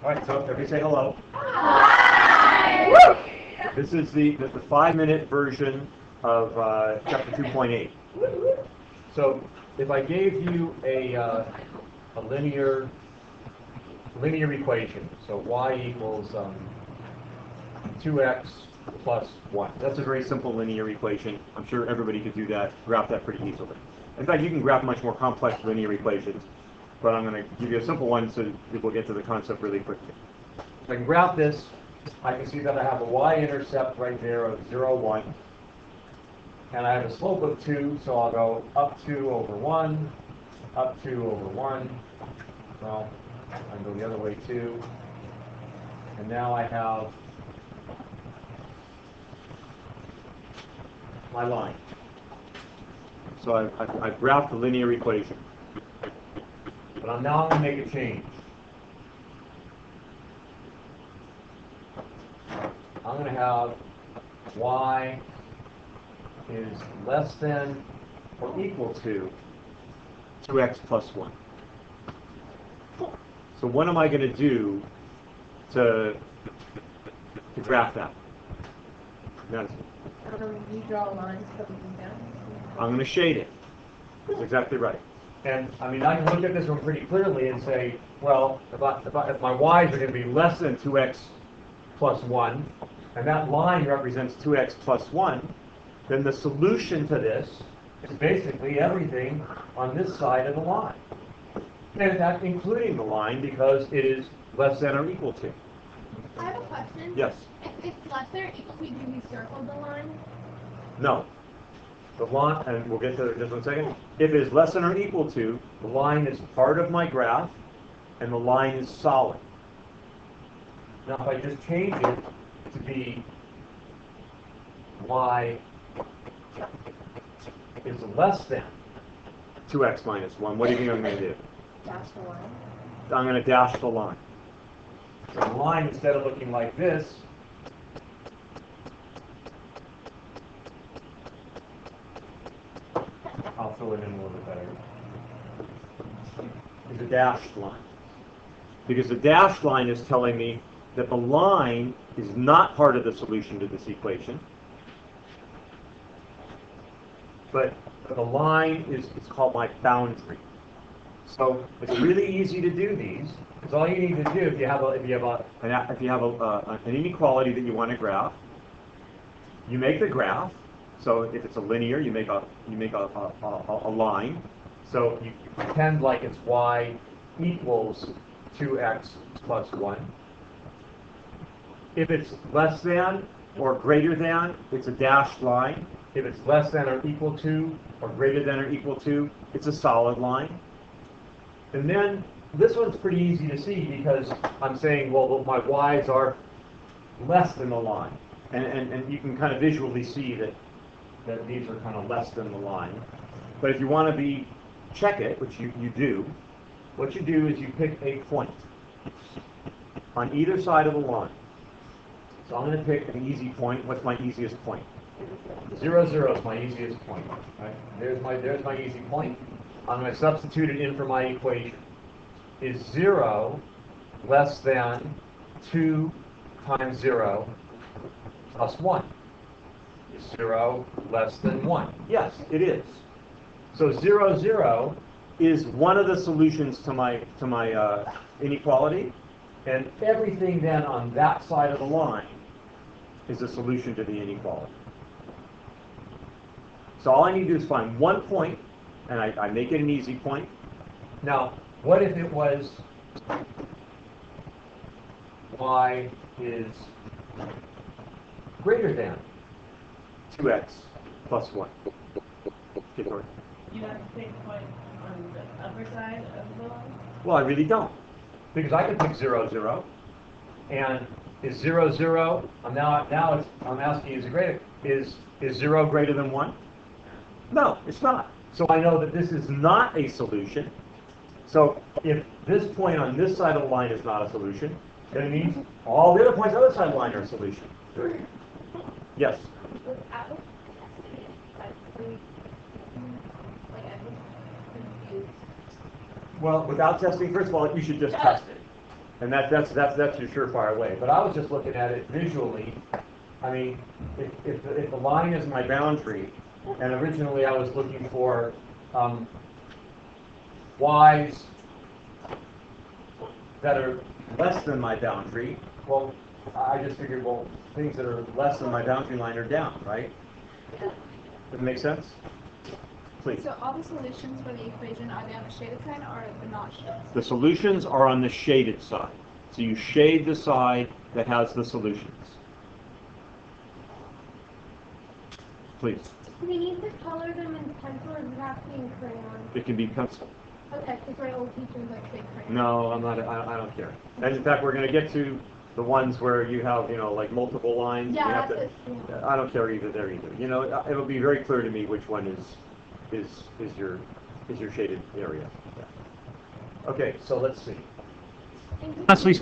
All right, so everybody say hello. Hi! Woo! This is the 5-minute version of chapter 2.8. So if I gave you a linear equation, so y equals 2x plus 1. That's a very simple linear equation. I'm sure everybody could do that, graph that pretty easily. In fact, you can graph much more complex linear equations, but I'm going to give you a simple one so we'll get to the concept really quickly. If I can graph this, I can see that I have a y-intercept right there of 0, 1. And I have a slope of 2, so I'll go up 2 over 1, up 2 over 1. Well, I can go the other way too. And now I have my line. So I've graphed the linear equation. But now I'm going to make a change. I'm going to have y is less than or equal to 2x plus 1. So what am I going to do to graph that? You draw lines coming down. I'm going to shade it. That's exactly right. And I mean, I can look at this one pretty clearly and say, well, if my y's are going to be less than 2x plus 1, and that line represents 2x plus 1, then the solution to this is basically everything on this side of the line. And that's including the line because it is less than or equal to. I have a question. Yes? If it's less than or equal to, do we circle the line? No. The line, and we'll get to it in just 1 second. If it is less than or equal to, the line is part of my graph, and the line is solid. Now, if I just change it to be y is less than 2x minus 1, what do you think I'm going to do? Dash the line. I'm going to dash the line. So the line, instead of looking like this, I'll fill it in a little bit better, is a dashed line. Because the dashed line is telling me that the line is not part of the solution to this equation, but the line is called my boundary. So it's really easy to do these, because all you need to do, if you have an inequality that you want to graph, you make the graph. So if it's a linear, you make a line. So you pretend like it's y equals 2x plus 1. If it's less than or greater than, it's a dashed line. If it's less than or equal to or greater than or equal to, it's a solid line. And then this one's pretty easy to see because I'm saying, well, my y's are less than the line. And you can kind of visually see that these are kind of less than the line. But if you want to check it, which you do, what you do is you pick a point on either side of the line. So I'm going to pick an easy point. What's my easiest point? 0, 0 is my easiest point. Right? There's my easy point. I'm going to substitute it in for my equation. Is 0 less than 2 times 0 plus 1? Is 0 less than 1? Yes, it is. So 0, 0 is one of the solutions to my inequality, and everything then on that side of the line is a solution to the inequality. So all I need to do is find one point, and I make it an easy point. Now, what if it was y is greater than 2x plus 1? You have to pick a point on the upper side of the line? Well, I really don't. Because I can pick 0, 0. And is 0, 0, I'm asking, is 0 greater than 1? No, it's not. So I know that this is not a solution. So if this point on this side of the line is not a solution, then it means all the other points on the other side of the line are a solution. Yes? Without testing it, Well, without testing, first of all, you should just test it. And that's your surefire way. But I was just looking at it visually. I mean, if the line is my boundary, and originally I was looking for y's that are less than my boundary, well, I just figured, well, things that are less than my boundary line are down, right? Does it make sense? Please. So all the solutions for the equation, are they on the shaded side or the not shaded side? The solutions are on the shaded side. So you shade the side that has the solutions. Please. Do we need to color them in pencil or does it have to be in crayon? It can be pencil. Okay, because my old teachers like say crayon. No, I'm not. I don't care. And in fact, we're going to get to the ones where you have, like multiple lines. Yeah, you have that's to, it. Yeah. I don't care either there either. It'll be very clear to me which one is your shaded area. Yeah. Okay, so let's see. And Honestly